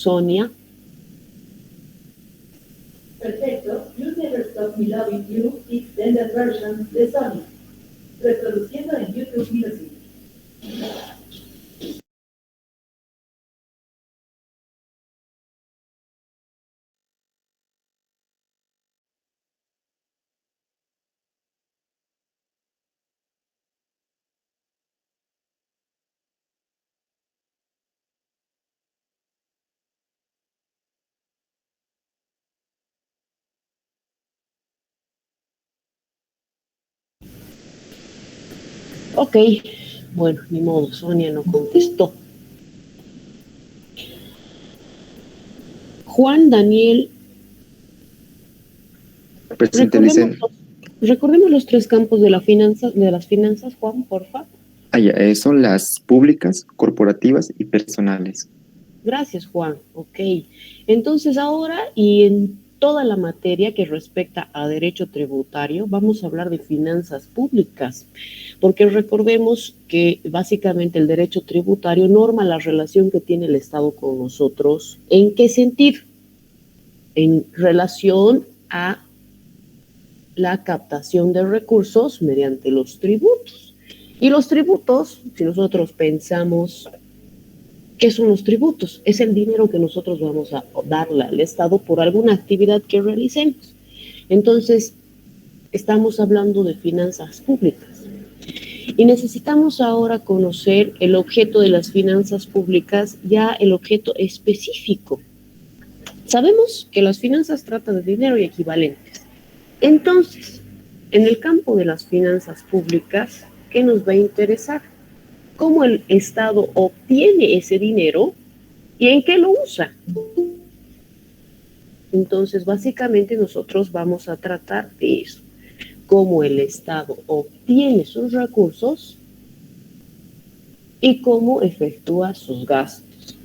Sonia. Perfecto. You Never Stop Me Loving You, Extended Version de Sony. Reproduciendo en YouTube Music. Ok, bueno, ni modo, Sonia no contestó. Juan Daniel, Presente, recordemos Licen. recordemos los tres campos de las finanzas, Juan, porfa. Son las públicas, corporativas y personales. Gracias, Juan. Ok. Entonces ahora y en toda la materia que respecta a derecho tributario, vamos a hablar de finanzas públicas, porque recordemos que básicamente el derecho tributario norma la relación que tiene el Estado con nosotros. ¿En qué sentido? En relación a la captación de recursos mediante los tributos. Y los tributos, si nosotros pensamos, ¿qué son los tributos? Es el dinero que nosotros vamos a darle al Estado por alguna actividad que realicemos. Entonces, estamos hablando de finanzas públicas. Y necesitamos ahora conocer el objeto de las finanzas públicas, ya el objeto específico. Sabemos que las finanzas tratan de dinero y equivalentes. Entonces, en el campo de las finanzas públicas, ¿qué nos va a interesar? ¿Cómo el Estado obtiene ese dinero y en qué lo usa? Entonces, básicamente nosotros vamos a tratar de eso, cómo el Estado obtiene sus recursos y cómo efectúa sus gastos.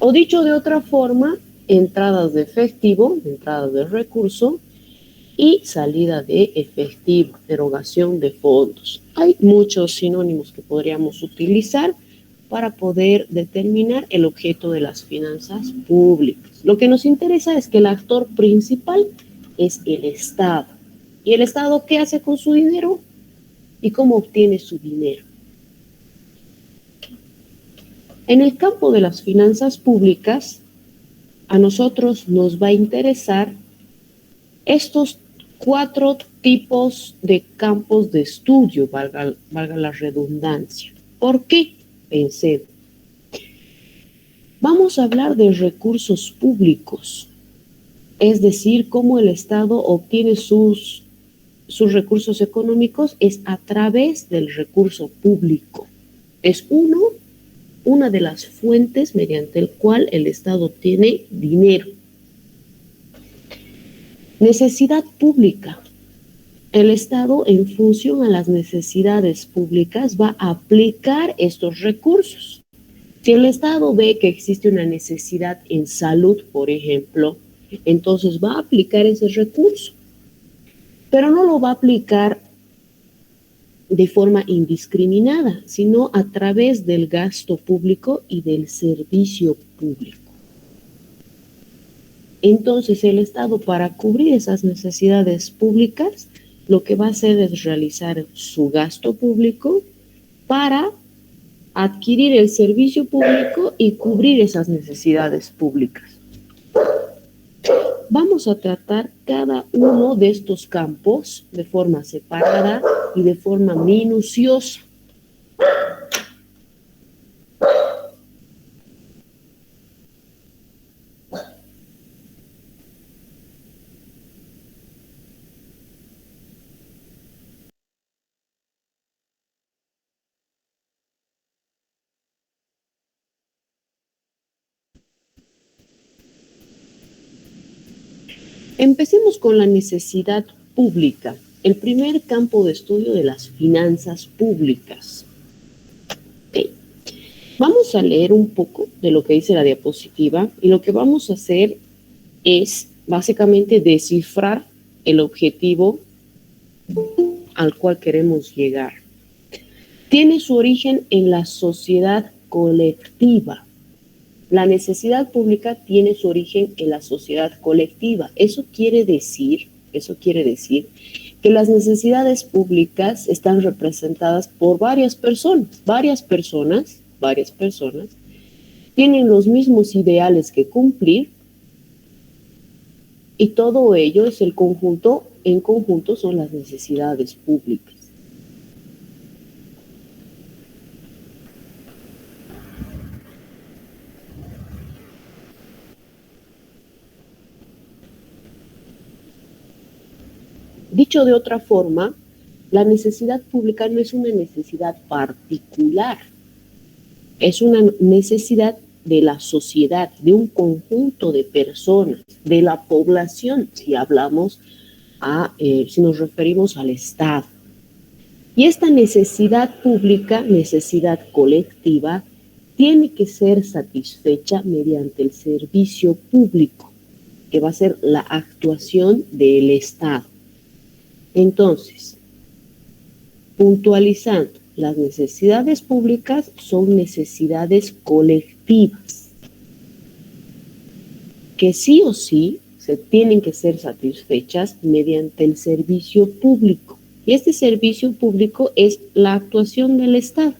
O dicho de otra forma, entradas de efectivo, entradas de recurso y salida de efectivo, erogación de fondos. Hay muchos sinónimos que podríamos utilizar para poder determinar el objeto de las finanzas públicas. Lo que nos interesa es que el actor principal es el Estado. ¿Y el Estado qué hace con su dinero? ¿Y cómo obtiene su dinero? En el campo de las finanzas públicas, a nosotros nos va a interesar estos 4 tipos de campos de estudio, valga la redundancia. ¿Por qué? Pensé. Vamos a hablar de recursos públicos, es decir, cómo el Estado obtiene sus recursos económicos es a través del recurso público. Es una de las fuentes mediante el cual el Estado obtiene dinero. Necesidad pública. El Estado, en función a las necesidades públicas, va a aplicar estos recursos. Si el Estado ve que existe una necesidad en salud, por ejemplo, entonces va a aplicar ese recurso, pero no lo va a aplicar de forma indiscriminada, sino a través del gasto público y del servicio público. Entonces, el Estado, para cubrir esas necesidades públicas, lo que va a hacer es realizar su gasto público para adquirir el servicio público y cubrir esas necesidades públicas. Vamos a tratar cada uno de estos campos de forma separada y de forma minuciosa. Empecemos con la necesidad pública, el primer campo de estudio de las finanzas públicas. Okay. Vamos a leer un poco de lo que dice la diapositiva y lo que vamos a hacer es básicamente descifrar el objetivo al cual queremos llegar. Tiene su origen en la sociedad colectiva. La necesidad pública tiene su origen en la sociedad colectiva. Eso quiere decir que las necesidades públicas están representadas por varias personas. Varias personas tienen los mismos ideales que cumplir y todo ello es el conjunto, en conjunto son las necesidades públicas. Dicho de otra forma, la necesidad pública no es una necesidad particular, es una necesidad de la sociedad, de un conjunto de personas, de la población, si nos referimos al Estado. Y esta necesidad pública, necesidad colectiva, tiene que ser satisfecha mediante el servicio público, que va a ser la actuación del Estado. Entonces, puntualizando, las necesidades públicas son necesidades colectivas, que sí o sí se tienen que ser satisfechas mediante el servicio público. Y este servicio público es la actuación del Estado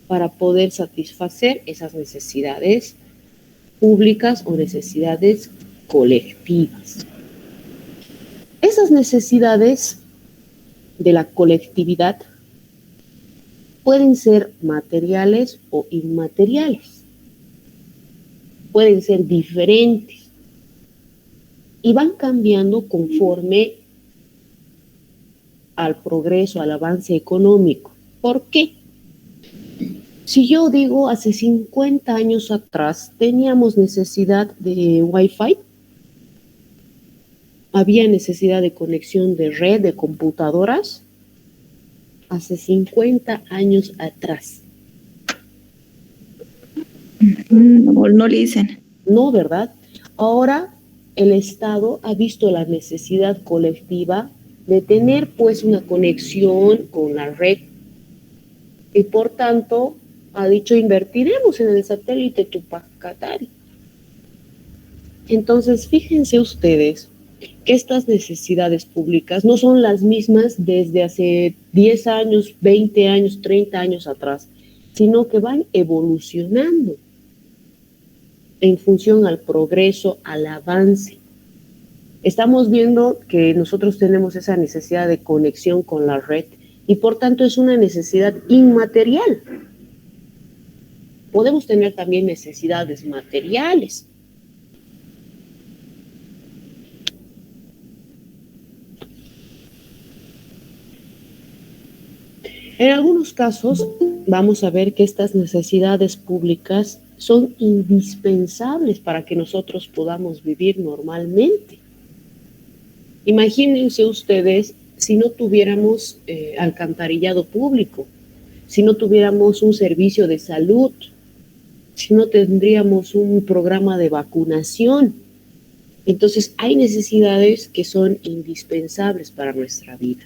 para poder satisfacer esas necesidades públicas o necesidades colectivas. Esas necesidades de la colectividad pueden ser materiales o inmateriales, pueden ser diferentes y van cambiando conforme al progreso, al avance económico. ¿Por qué? Si yo digo hace 50 años atrás teníamos necesidad de Wi-Fi, había necesidad de conexión de red, de computadoras, hace 50 años atrás. No le dicen. No, ¿verdad? Ahora el Estado ha visto la necesidad colectiva de tener pues una conexión con la red y por tanto ha dicho invertiremos en el satélite Tupac-Katari. Entonces fíjense ustedes que estas necesidades públicas no son las mismas desde hace 10 años, 20 años, 30 años atrás, sino que van evolucionando en función al progreso, al avance. Estamos viendo que nosotros tenemos esa necesidad de conexión con la red y por tanto es una necesidad inmaterial. Podemos tener también necesidades materiales. En algunos casos vamos a ver que estas necesidades públicas son indispensables para que nosotros podamos vivir normalmente. Imagínense ustedes si no tuviéramos alcantarillado público, si no tuviéramos un servicio de salud, si no tendríamos un programa de vacunación. Entonces hay necesidades que son indispensables para nuestra vida.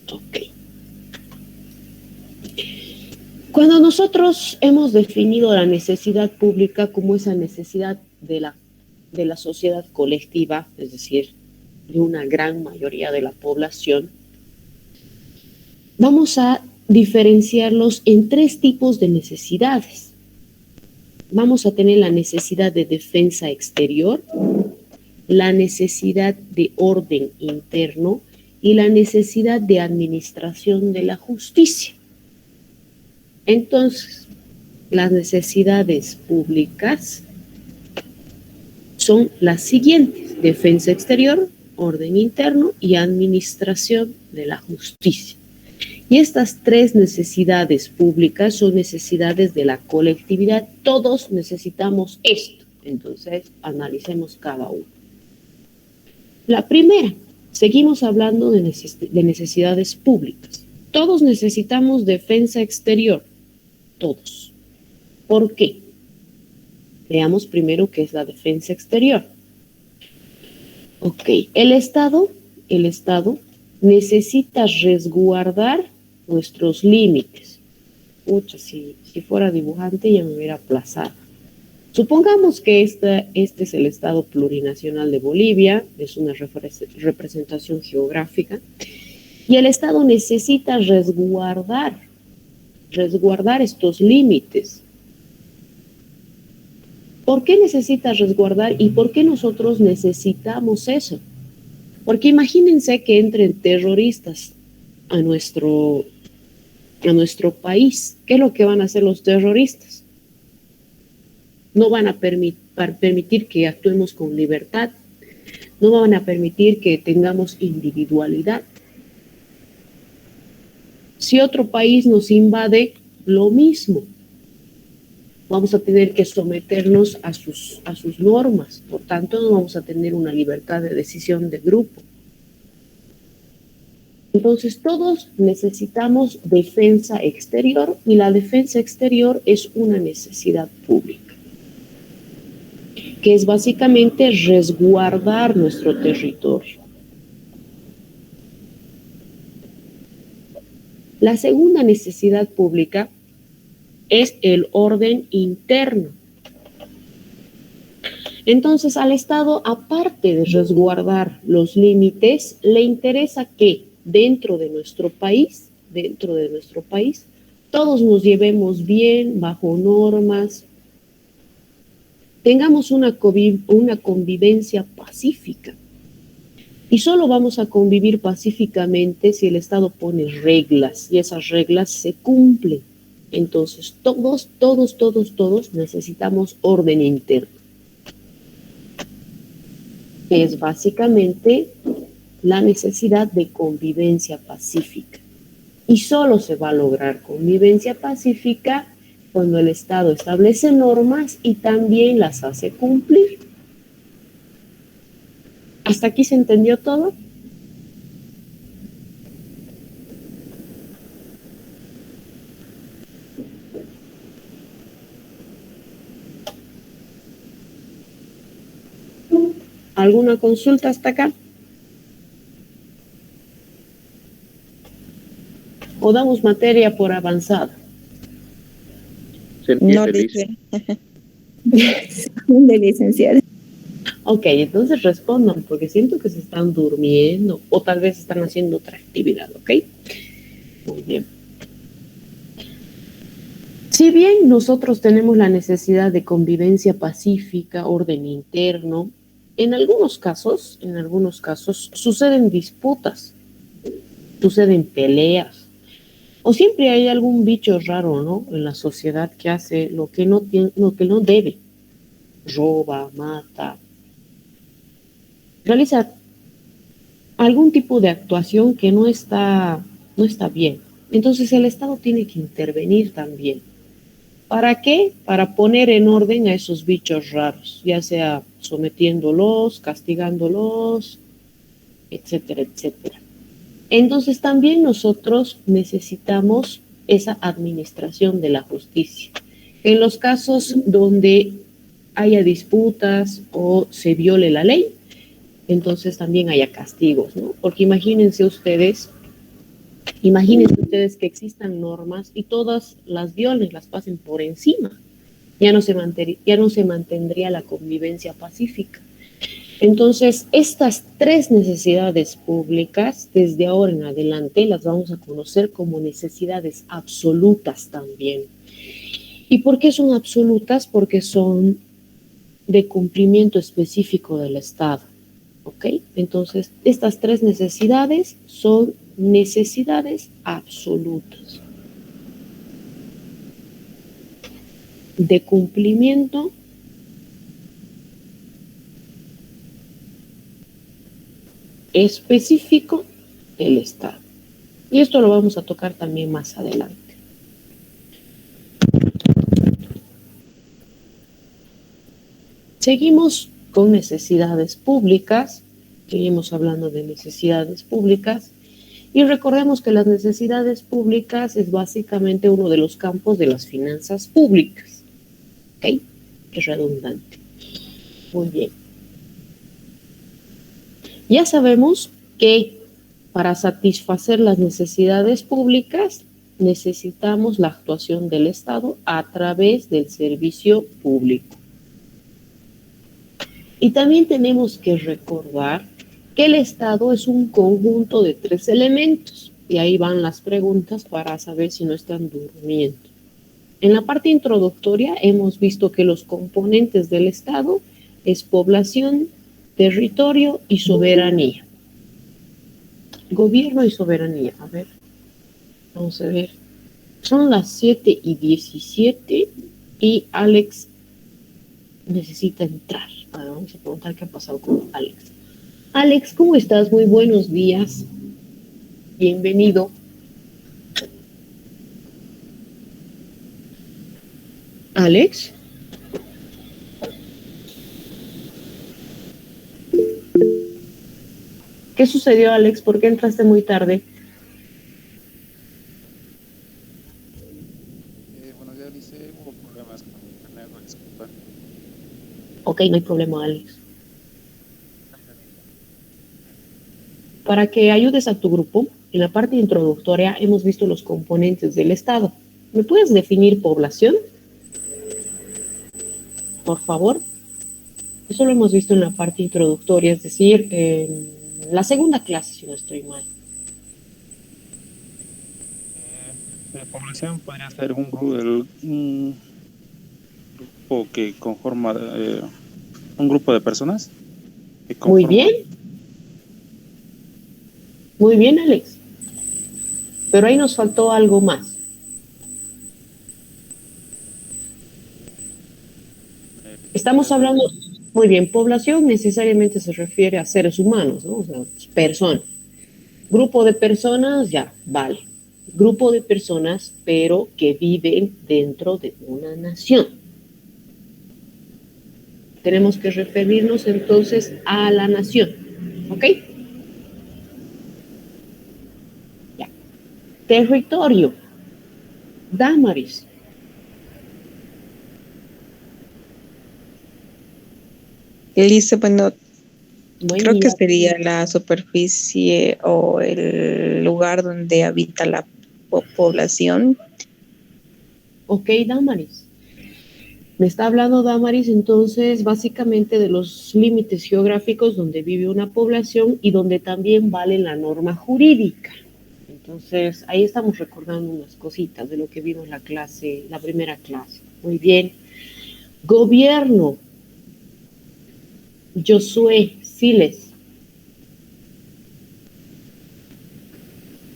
Ok. Cuando nosotros hemos definido la necesidad pública como esa necesidad de la sociedad colectiva, es decir, de una gran mayoría de la población, vamos a diferenciarlos en 3 tipos de necesidades. Vamos a tener la necesidad de defensa exterior, la necesidad de orden interno y la necesidad de administración de la justicia. Entonces, las necesidades públicas son las siguientes: defensa exterior, orden interno y administración de la justicia. Y estas 3 necesidades públicas son necesidades de la colectividad. Todos necesitamos esto. Entonces, analicemos cada uno. La primera, seguimos hablando de necesidades públicas. Todos necesitamos defensa exterior. Todos. ¿Por qué? Veamos primero qué es la defensa exterior. Ok, el Estado necesita resguardar nuestros límites. Pucha, si fuera dibujante ya me hubiera aplazado. Supongamos que este es el Estado plurinacional de Bolivia, es una representación geográfica, y el Estado necesita resguardar estos límites. ¿Por qué necesita resguardar y por qué nosotros necesitamos eso? Porque imagínense que entren terroristas a nuestro país. ¿Qué es lo que van a hacer los terroristas? No van a permitir que actuemos con libertad, no van a permitir que tengamos individualidad. Si otro país nos invade, lo mismo. Vamos a tener que someternos a sus normas, por tanto no vamos a tener una libertad de decisión de grupo. Entonces todos necesitamos defensa exterior y la defensa exterior es una necesidad pública, que es básicamente resguardar nuestro territorio. La segunda necesidad pública es el orden interno. Entonces, al Estado, aparte de resguardar los límites, le interesa que dentro de nuestro país, todos nos llevemos bien, bajo normas, tengamos una convivencia pacífica. Y solo vamos a convivir pacíficamente si el Estado pone reglas y esas reglas se cumplen. Entonces, todos necesitamos orden interno, que es básicamente la necesidad de convivencia pacífica. Y solo se va a lograr convivencia pacífica cuando el Estado establece normas y también las hace cumplir. ¿Hasta aquí se entendió todo? ¿Alguna consulta hasta acá? ¿O damos materia por avanzada? No dice. De licenciada. Ok, entonces respondan, porque siento que se están durmiendo o tal vez están haciendo otra actividad, ¿ok? Muy bien. Si bien nosotros tenemos la necesidad de convivencia pacífica, orden interno, en algunos casos suceden disputas, suceden peleas, o siempre hay algún bicho raro, ¿no? En la sociedad que hace lo que no debe, roba, mata, realiza algún tipo de actuación que no está bien. Entonces el Estado tiene que intervenir también. ¿Para qué? Para poner en orden a esos bichos raros, ya sea sometiéndolos, castigándolos, etcétera, etcétera. Entonces también nosotros necesitamos esa administración de la justicia. En los casos donde haya disputas o se viole la ley, entonces también haya castigos, ¿no? Porque imagínense ustedes que existan normas y todas las violen, las pasen por encima. Ya no se mantendría la convivencia pacífica. Entonces, estas tres necesidades públicas, desde ahora en adelante, las vamos a conocer como necesidades absolutas también. ¿Y por qué son absolutas? Porque son de cumplimiento específico del Estado. ¿Ok? Entonces, estas tres necesidades son necesidades absolutas de cumplimiento específico del Estado. Y esto lo vamos a tocar también más adelante. Seguimos con necesidades públicas, seguimos hablando de necesidades públicas, y recordemos que las necesidades públicas es básicamente uno de los campos de las finanzas públicas. ¿Ok? Es redundante. Muy bien. Ya sabemos que Para satisfacer las necesidades públicas, necesitamos la actuación del Estado a través del servicio público. Y también tenemos que recordar que el Estado es un conjunto de 3 elementos. Y ahí van las preguntas para saber si no están durmiendo. En la parte introductoria hemos visto que los componentes del Estado es población, territorio y soberanía. Gobierno y soberanía. A ver, vamos a ver. Son las 7:17 y Alex necesita entrar. A ver, vamos a preguntar qué ha pasado con Alex. Alex, ¿cómo estás? Muy buenos días. Bienvenido. Alex. ¿Qué sucedió, Alex? ¿Por qué entraste muy tarde? Bueno, ya dice, hubo problemas con mi internet, disculpa. Ok, no hay problema, Alex. Para que ayudes a tu grupo, en la parte introductoria hemos visto los componentes del Estado. ¿Me puedes definir población? Por favor. Eso lo hemos visto en la parte introductoria, es decir, en la segunda clase, si no estoy mal. La población podría ser un grupo que conforma un grupo de personas que Muy conforman. bien. Muy bien, Alex. Pero ahí nos faltó algo más. Estamos hablando, muy bien, población necesariamente se refiere a seres humanos, ¿no? O sea, personas. Grupo de personas, ya, vale. Grupo de personas, pero que viven dentro de una nación. Tenemos que referirnos entonces a la nación, ¿ok? Ya. Territorio. Damaris. Listo, bueno, Buen creo día. que sería la superficie o el lugar donde habita la población. Ok, Damaris. Me está hablando Damaris entonces básicamente de los límites geográficos donde vive una población y donde también vale la norma jurídica. Entonces ahí estamos recordando unas cositas de lo que vimos la clase, la primera clase. Muy bien. Gobierno. Josué Siles.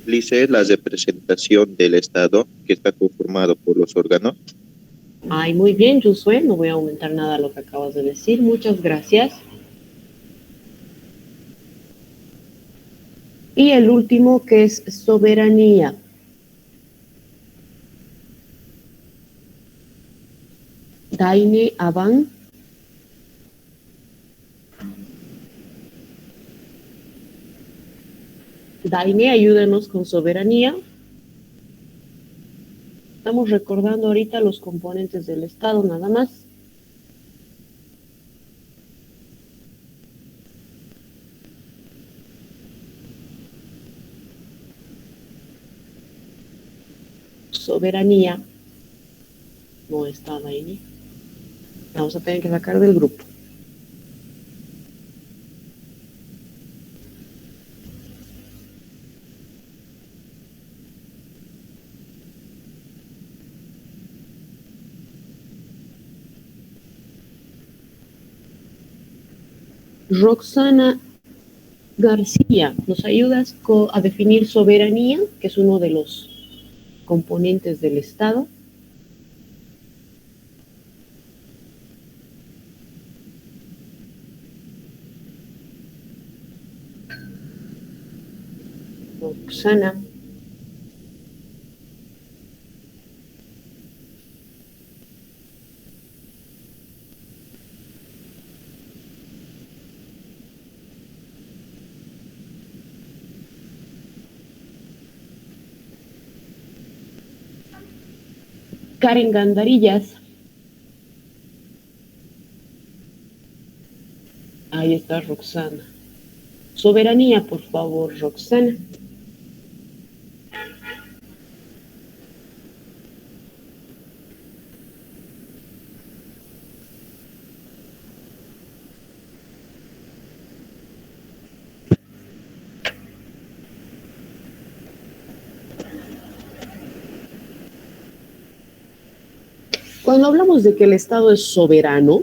Lice la representación del Estado que está conformado por los órganos. Ay, muy bien, Josué. No voy a aumentar nada lo que acabas de decir. Muchas gracias. Y el último que es soberanía. Daine Aban. Daine, ayúdanos con soberanía. Estamos recordando ahorita los componentes del Estado, nada más. Soberanía. No está Daine. Vamos a tener que sacar del grupo. Roxana García, ¿nos ayudas a definir soberanía, que es uno de los componentes del Estado? Roxana. Karen Gandarillas. Ahí está Roxana. Soberanía, por favor, Roxana. Cuando hablamos de que el Estado es soberano,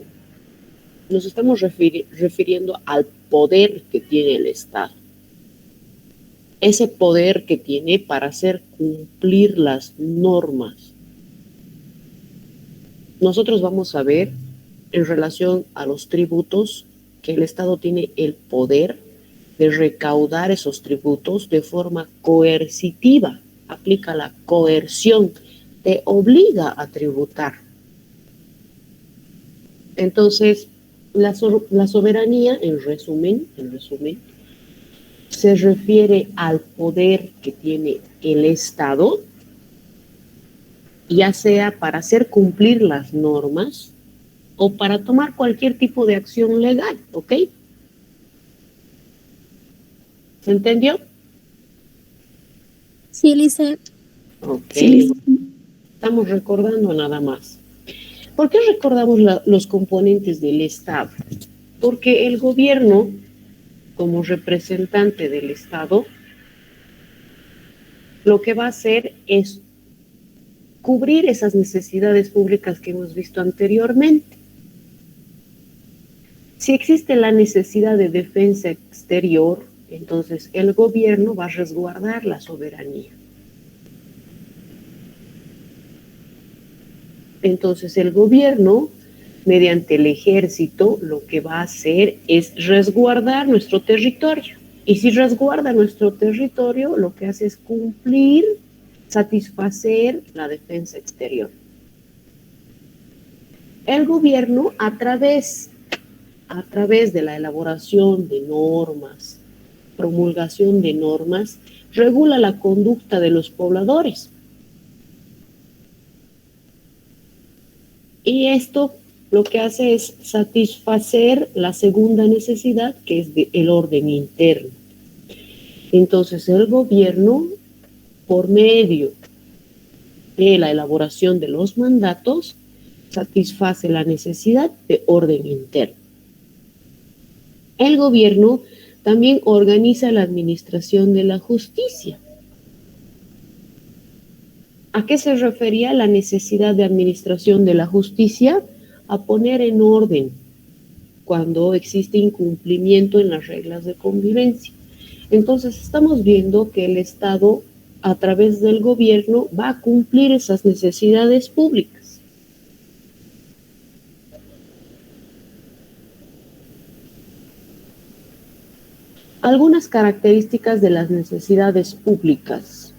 nos estamos refiriendo al poder que tiene el Estado. Ese poder que tiene para hacer cumplir las normas. Nosotros vamos a ver en relación a los tributos que el Estado tiene el poder de recaudar esos tributos de forma coercitiva. Aplica la coerción, te obliga a tributar. Entonces, la soberanía, en resumen, se refiere al poder que tiene el Estado, ya sea para hacer cumplir las normas o para tomar cualquier tipo de acción legal, ¿ok? ¿Se entendió? Sí, Lisa. Ok. Sí. Estamos recordando nada más. ¿Por qué recordamos los componentes del Estado? Porque el gobierno, como representante del Estado, lo que va a hacer es cubrir esas necesidades públicas que hemos visto anteriormente. Si existe la necesidad de defensa exterior, entonces el gobierno va a resguardar la soberanía. Entonces el gobierno, mediante el ejército, lo que va a hacer es resguardar nuestro territorio. Y si resguarda nuestro territorio, lo que hace es cumplir, satisfacer la defensa exterior. El gobierno, a través de la elaboración de normas, promulgación de normas, regula la conducta de los pobladores. Y esto lo que hace es satisfacer la segunda necesidad, que es el orden interno. Entonces el gobierno, por medio de la elaboración de los mandatos, satisface la necesidad de orden interno. El gobierno también organiza la administración de la justicia. ¿A qué se refería la necesidad de administración de la justicia? A poner en orden cuando existe incumplimiento en las reglas de convivencia. Entonces estamos viendo que el Estado, a través del gobierno, va a cumplir esas necesidades públicas. Algunas características de las necesidades públicas.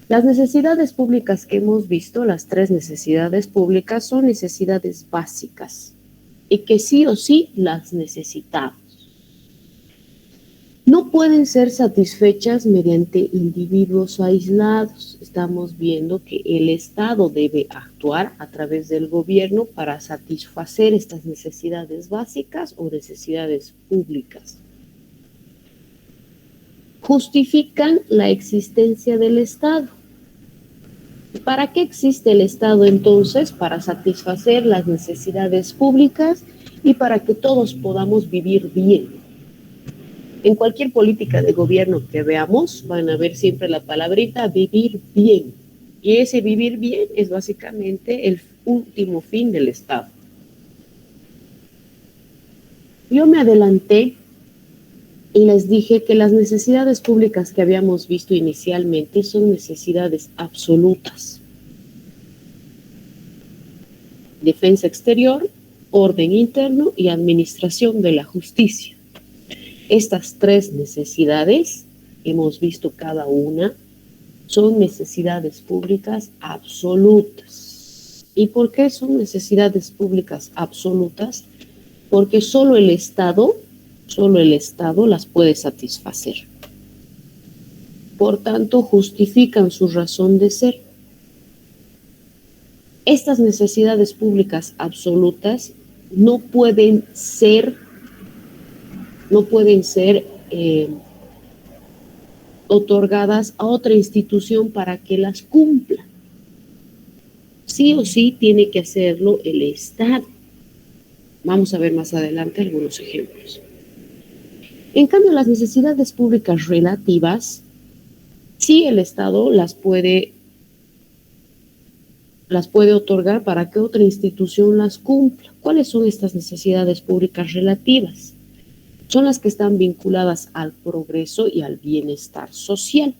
Las necesidades públicas que hemos visto, las 3 necesidades públicas, son necesidades básicas y que sí o sí las necesitamos. No pueden ser satisfechas mediante individuos aislados. Estamos viendo que el Estado debe actuar a través del gobierno para satisfacer estas necesidades básicas o necesidades públicas. Justifican la existencia del Estado. ¿Para qué existe el Estado entonces? Para satisfacer las necesidades públicas y para que todos podamos vivir bien. En cualquier política de gobierno que veamos, van a ver siempre la palabrita vivir bien. Y ese vivir bien es básicamente el último fin del Estado. Yo me adelanté y les dije que las necesidades públicas que habíamos visto inicialmente son necesidades absolutas. Defensa exterior, orden interno y administración de la justicia. Estas 3 necesidades, hemos visto cada una, son necesidades públicas absolutas. ¿Y por qué son necesidades públicas absolutas? Porque solo el Estado las puede satisfacer. Por tanto, justifican su razón de ser. Estas necesidades públicas absolutas no pueden ser no pueden ser otorgadas a otra institución para que las cumpla. Sí o sí tiene que hacerlo el Estado. Vamos a ver más adelante algunos ejemplos. En cambio, las necesidades públicas relativas, sí el Estado las puede otorgar para que otra institución las cumpla. ¿Cuáles son estas necesidades públicas relativas? Son las que están vinculadas al progreso y al bienestar social.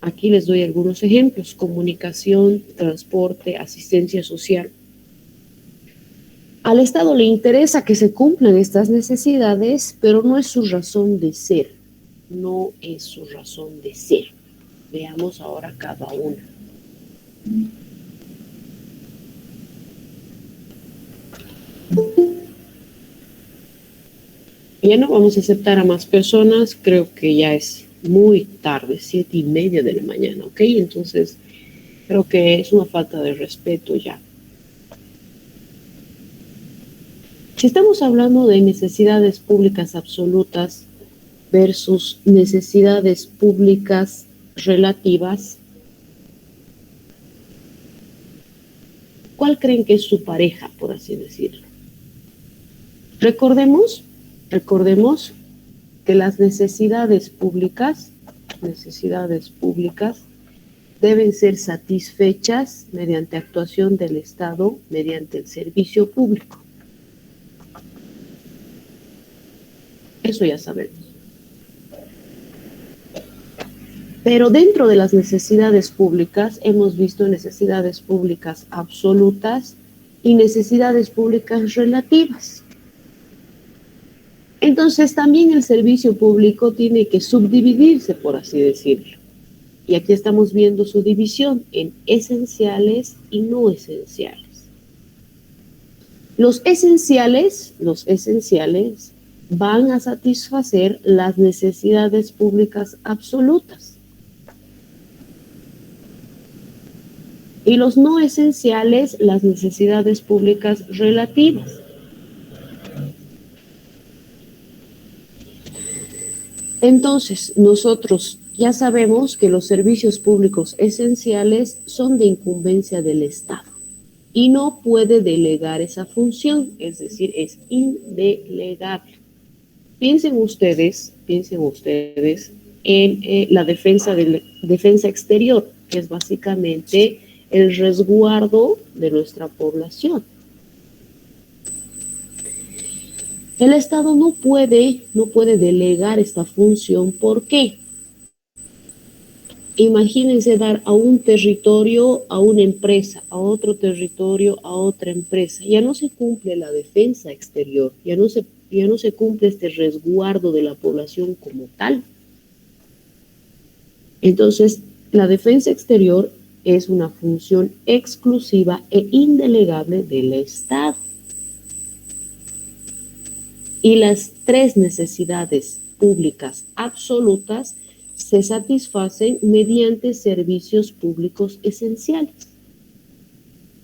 Aquí les doy algunos ejemplos: comunicación, transporte, asistencia social. Al Estado le interesa que se cumplan estas necesidades, pero no es su razón de ser. No es su razón de ser. Veamos ahora cada una. Ya no vamos a aceptar a más personas, creo que ya es muy tarde, 7:30 de la mañana, ¿ok? Entonces, creo que es una falta de respeto ya. Si estamos hablando de necesidades públicas absolutas versus necesidades públicas relativas, ¿cuál creen que es su pareja, por así decirlo? Recordemos que las necesidades públicas deben ser satisfechas mediante actuación del Estado, mediante el servicio público. Eso ya sabemos. Pero dentro de las necesidades públicas hemos visto necesidades públicas absolutas y necesidades públicas relativas. Entonces también el servicio público tiene que subdividirse, por así decirlo. Y aquí estamos viendo su división en esenciales y no esenciales. Los esenciales van a satisfacer las necesidades públicas absolutas. Y los no esenciales, las necesidades públicas relativas. Entonces, nosotros ya sabemos que los servicios públicos esenciales son de incumbencia del Estado y no puede delegar esa función, es decir, es indelegable. Piensen ustedes en la defensa exterior, que es básicamente el resguardo de nuestra población. El Estado no puede delegar esta función. ¿Por qué? Imagínense dar a un territorio a una empresa, a otro territorio a otra empresa. Ya no se cumple la defensa exterior, ya no se cumple este resguardo de la población como tal. Entonces, la defensa exterior es una función exclusiva e indelegable del Estado. Y las tres necesidades públicas absolutas se satisfacen mediante servicios públicos esenciales.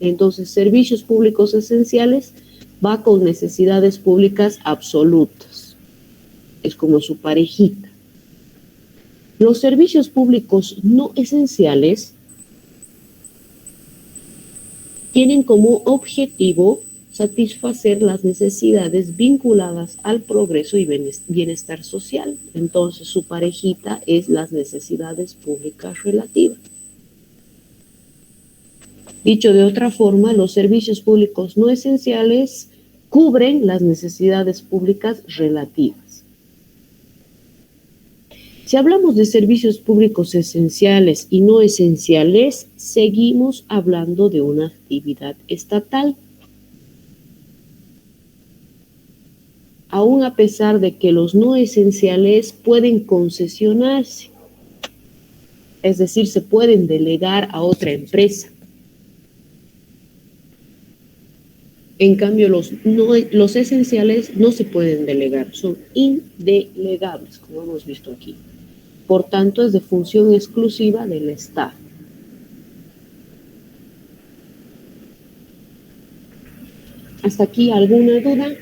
Entonces, servicios públicos esenciales va con necesidades públicas absolutas. Es como su parejita. Los servicios públicos no esenciales tienen como objetivo satisfacer las necesidades vinculadas al progreso y bienestar social. Entonces, su parejita es las necesidades públicas relativas. Dicho de otra forma, los servicios públicos no esenciales cubren las necesidades públicas relativas. Si hablamos de servicios públicos esenciales y no esenciales, seguimos hablando de una actividad estatal. Aún a pesar de que los no esenciales pueden concesionarse, es decir, se pueden delegar a otra empresa. En cambio, los esenciales no se pueden delegar, son indelegables, como hemos visto aquí. Por tanto, es de función exclusiva del Estado. ¿Hasta aquí alguna duda?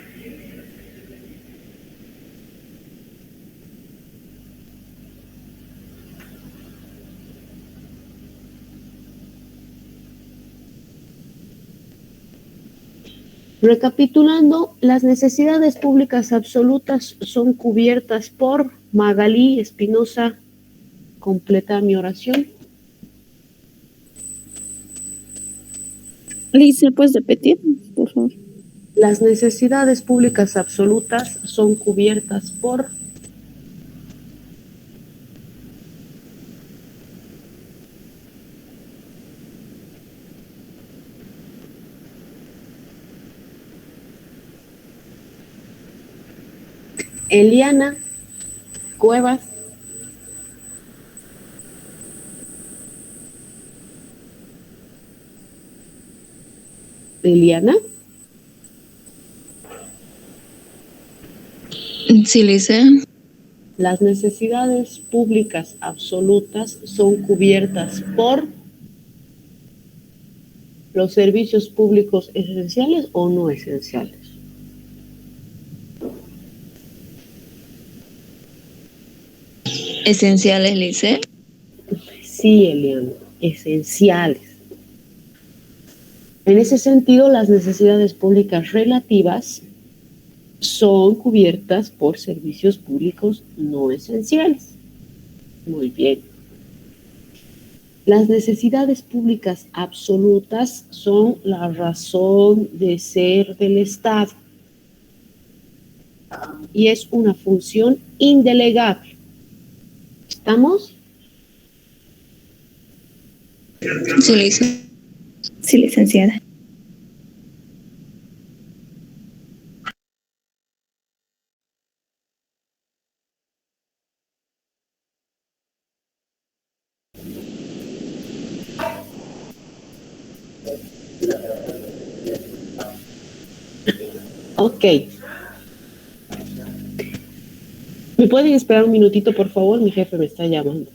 Recapitulando, las necesidades públicas absolutas son cubiertas por Magalí Espinosa. Completa mi oración. Lice, ¿puedes repetir, por favor? Las necesidades públicas absolutas son cubiertas por Eliana Cuevas, Eliana, Sí, Lice. las necesidades públicas absolutas son cubiertas por los servicios públicos esenciales o no esenciales. Esenciales, Lice. Sí, Eliana, esenciales. En ese sentido, las necesidades públicas relativas son cubiertas por servicios públicos no esenciales. Muy bien. Las necesidades públicas absolutas son la razón de ser del Estado y es una función indelegable. ¿Estamos? Sí, Lice. Sí, licenciada. Ok. ¿Me pueden esperar un minutito, por favor? Mi jefe me está llamando.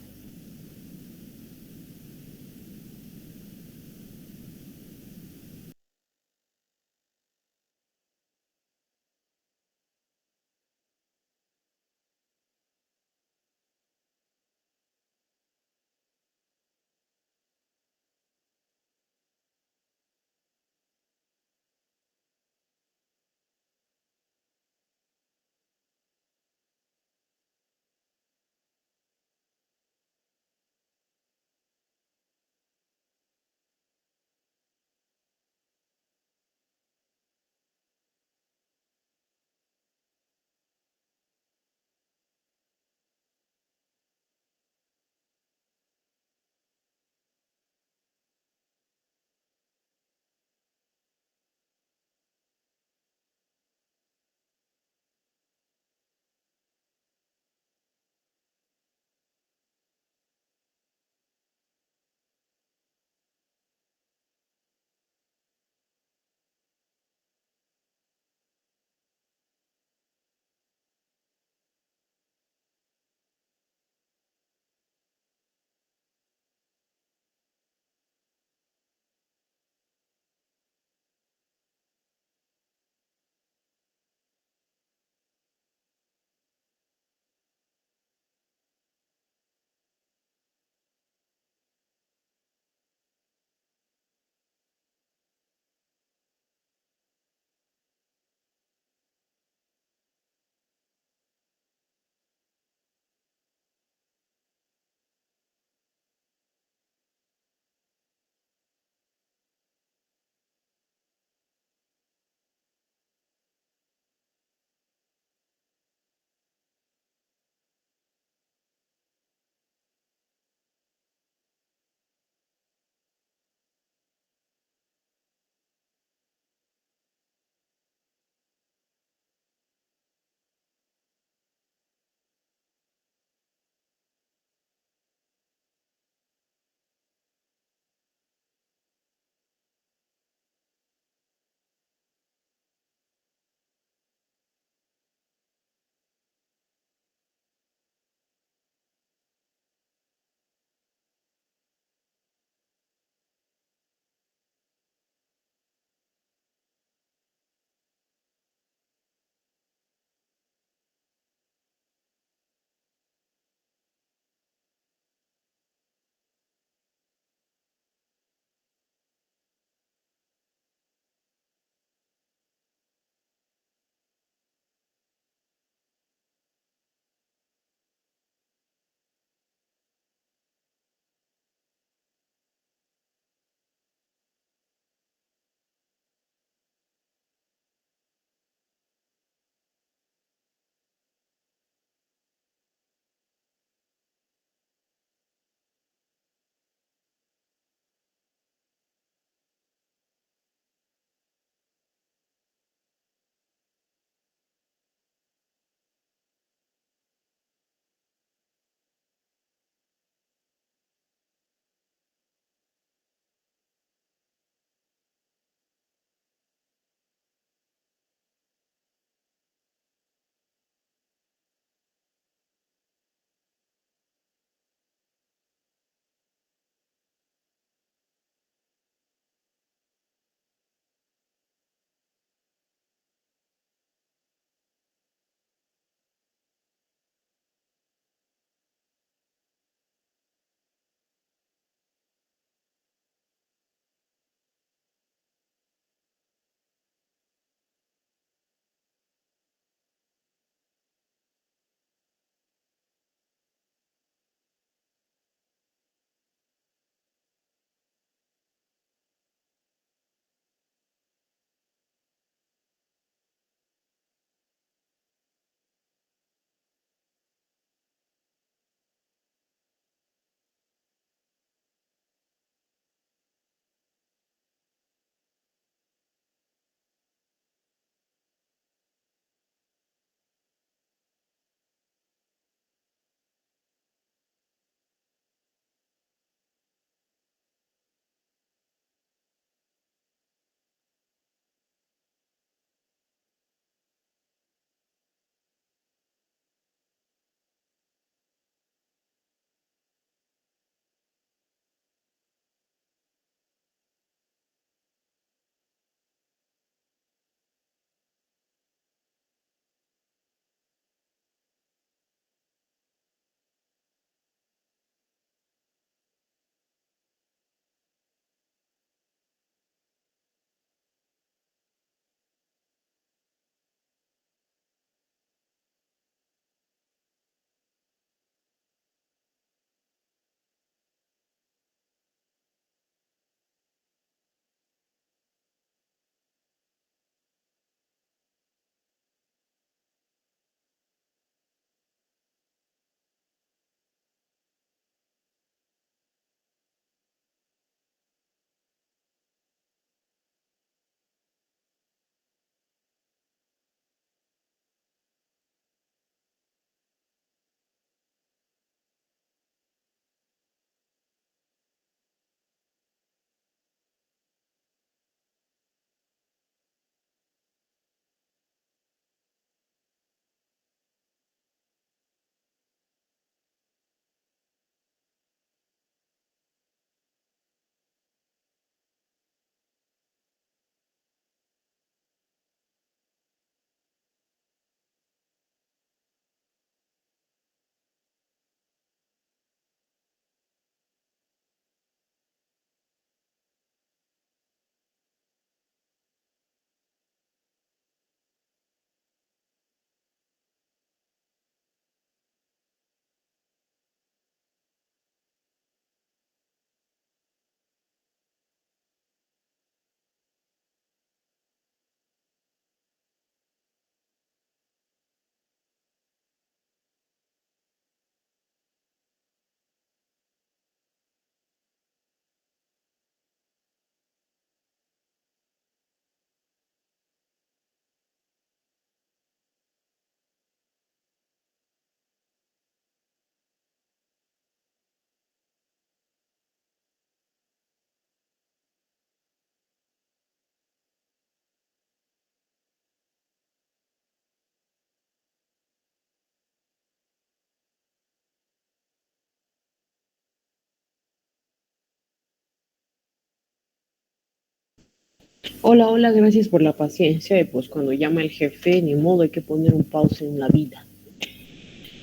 Hola, hola, gracias por la paciencia. Y pues cuando llama el jefe, ni modo, hay que poner un pause en la vida.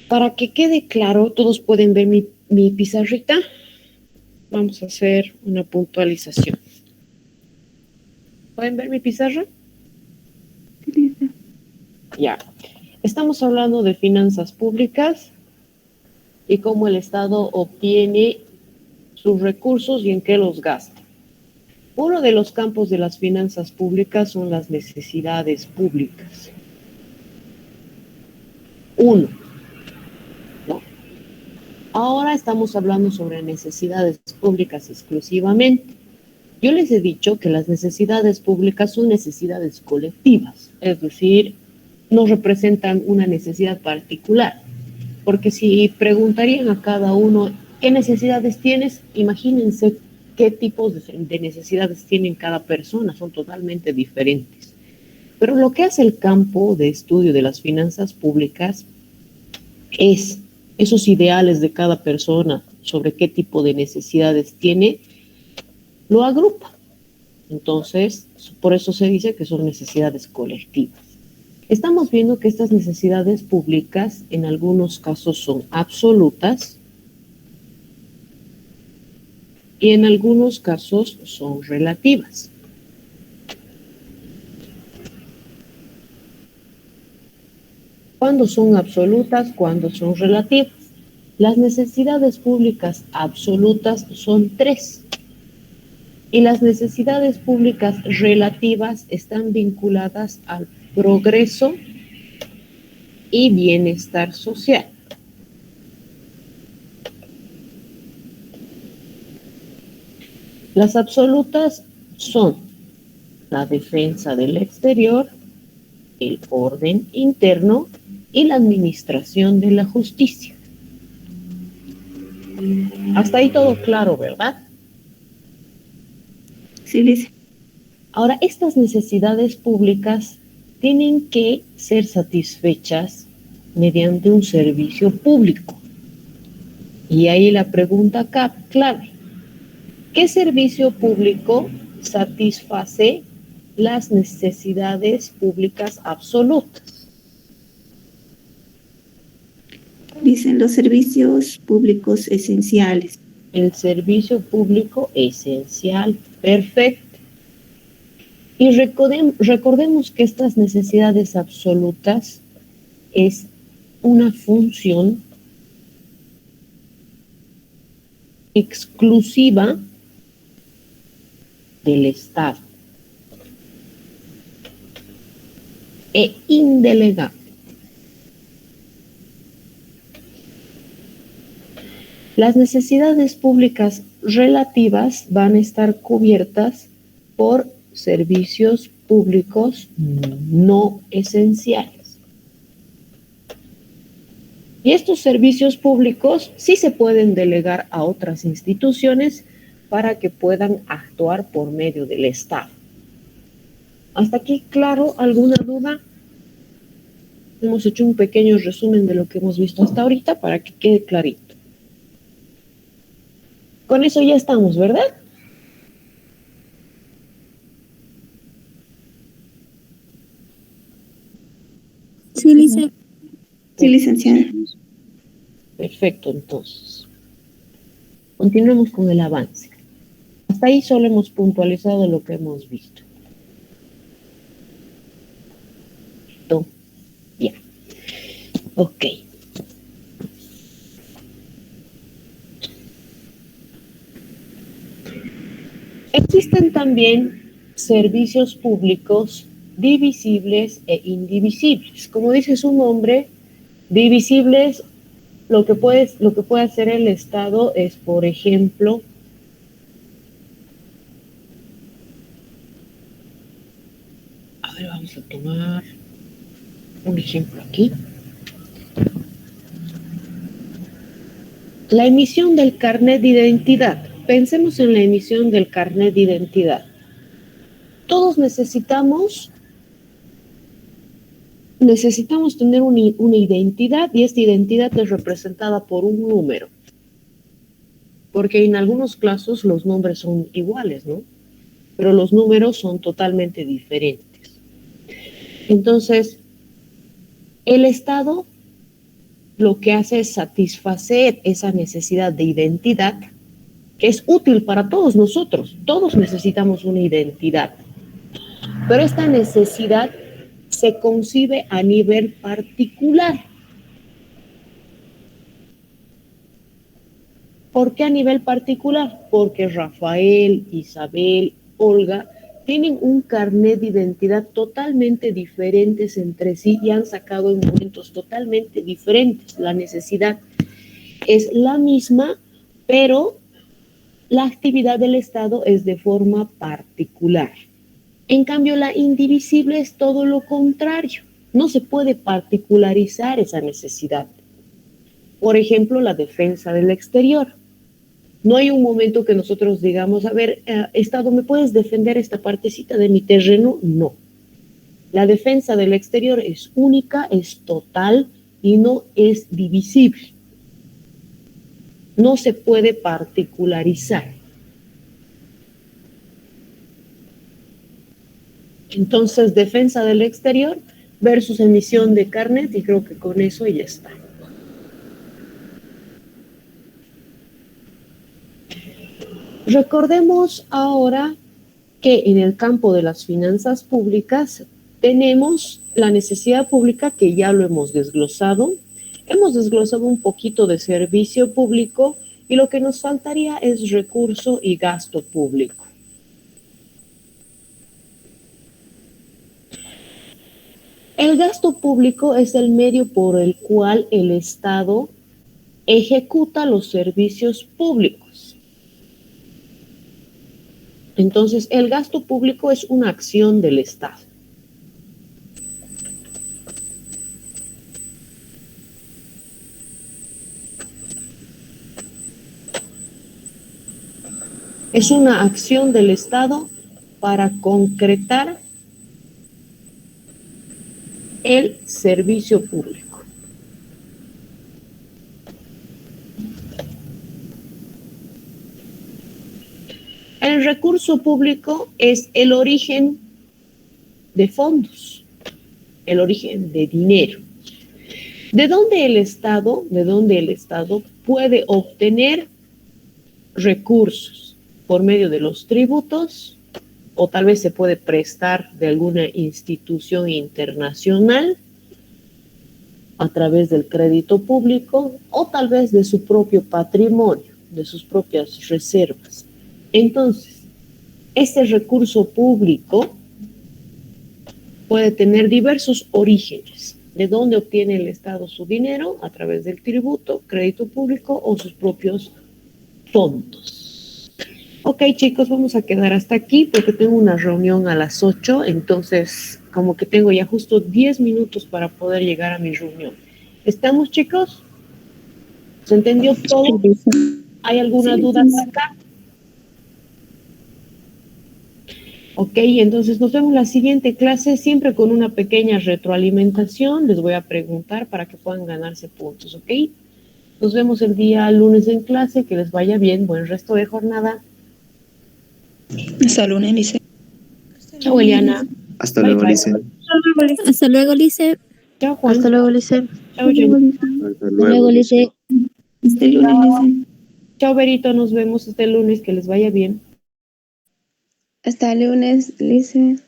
Para que quede claro, todos pueden ver mi pizarrita. Vamos a hacer una puntualización. ¿Pueden ver mi pizarra? Ya. Estamos hablando de finanzas públicas y cómo el Estado obtiene sus recursos y en qué los gasta. Uno de los campos de las finanzas públicas son las necesidades públicas. Uno, ¿no? Ahora estamos hablando sobre necesidades públicas exclusivamente. Yo les he dicho que las necesidades públicas son necesidades colectivas, es decir, no representan una necesidad particular, porque si preguntarían a cada uno qué necesidades tienes, imagínense qué tipos de necesidades tienen cada persona, son totalmente diferentes. Pero lo que hace el campo de estudio de las finanzas públicas es esos ideales de cada persona sobre qué tipo de necesidades tiene, lo agrupa. Entonces, por eso se dice que son necesidades colectivas. Estamos viendo que estas necesidades públicas en algunos casos son absolutas y en algunos casos son relativas. ¿Cuándo son absolutas? ¿Cuándo son relativas? Las necesidades públicas absolutas son 3. Y las necesidades públicas relativas están vinculadas al progreso y bienestar social. Las absolutas son la defensa del exterior, el orden interno y la administración de la justicia. Hasta ahí todo claro, ¿verdad? Sí, Lice. Ahora, estas necesidades públicas tienen que ser satisfechas mediante un servicio público. Y ahí la pregunta clave. ¿Qué servicio público satisface las necesidades públicas absolutas? Dicen los servicios públicos esenciales. El servicio público esencial, perfecto. Y recordemos que estas necesidades absolutas es una función exclusiva del Estado e indelegable. Las necesidades públicas relativas van a estar cubiertas por servicios públicos no esenciales. Y estos servicios públicos sí se pueden delegar a otras instituciones para que puedan actuar por medio del Estado. ¿Hasta aquí claro? ¿Alguna duda? Hemos hecho un pequeño resumen de lo que hemos visto hasta ahorita para que quede clarito. Con eso ya estamos, ¿verdad? Sí, Lice. Sí, licenciada. Perfecto, entonces. Continuemos con el avance. Hasta ahí solo hemos puntualizado lo que hemos visto. Ya. Ok. Existen también servicios públicos divisibles e indivisibles. Como dice su nombre, divisibles, lo que puede hacer el Estado es, por ejemplo, a ver, vamos a tomar un ejemplo aquí. La emisión del carnet de identidad. Pensemos en la emisión del carnet de identidad. Todos necesitamos tener una identidad y esta identidad es representada por un número. Porque en algunos casos los nombres son iguales, ¿no? pero los números son totalmente diferentes. Entonces, el Estado lo que hace es satisfacer esa necesidad de identidad que es útil para todos nosotros. Todos necesitamos una identidad, pero esta necesidad se concibe a nivel particular. ¿Por qué a nivel particular? Porque Rafael, Isabel, Olga tienen un carnet de identidad totalmente diferentes entre sí y han sacado en momentos totalmente diferentes. La necesidad es la misma, pero la actividad del Estado es de forma particular. En cambio, la indivisible es todo lo contrario. No se puede particularizar esa necesidad. Por ejemplo, la defensa del exterior. No hay un momento que nosotros digamos, a ver, Estado, ¿me puedes defender esta partecita de mi terreno? No. La defensa del exterior es única, es total y no es divisible. No se puede particularizar. Entonces, defensa del exterior versus emisión de carnet, y creo que con eso ya está. Recordemos ahora que en el campo de las finanzas públicas tenemos la necesidad pública, que ya lo hemos desglosado. Hemos desglosado un poquito de servicio público y lo que nos faltaría es recurso y gasto público. El gasto público es el medio por el cual el Estado ejecuta los servicios públicos. Entonces, el gasto público es una acción del Estado. Es una acción del Estado para concretar el servicio público. El recurso público es el origen de fondos, el origen de dinero. ¿De dónde el Estado puede obtener recursos? Por medio de los tributos, o tal vez se puede prestar de alguna institución internacional a través del crédito público, o tal vez de su propio patrimonio, de sus propias reservas. Entonces, este recurso público puede tener diversos orígenes. ¿De dónde obtiene el Estado su dinero? A través del tributo, crédito público o sus propios fondos. Ok, chicos, vamos a quedar hasta aquí porque tengo una reunión a las 8, entonces como que tengo ya justo 10 minutos para poder llegar a mi reunión. ¿Estamos, chicos? ¿Se entendió todo? ¿Hay alguna duda hasta acá? Ok, entonces nos vemos en la siguiente clase, siempre con una pequeña retroalimentación. Les voy a preguntar para que puedan ganarse puntos, ¿ok? Nos vemos el día lunes en clase, que les vaya bien, buen resto de jornada. Hasta lunes, Lice. Chao, Eliana. Hasta Bye, luego, bye. Lice. Hasta luego, Lice. Chao, Juan. Hasta luego, Lice. Chao, Jenny. Hasta Luego, Lice. Hasta el lunes, Lice. Chao, Berito, nos vemos este lunes, que les vaya bien. Hasta el lunes, Lice.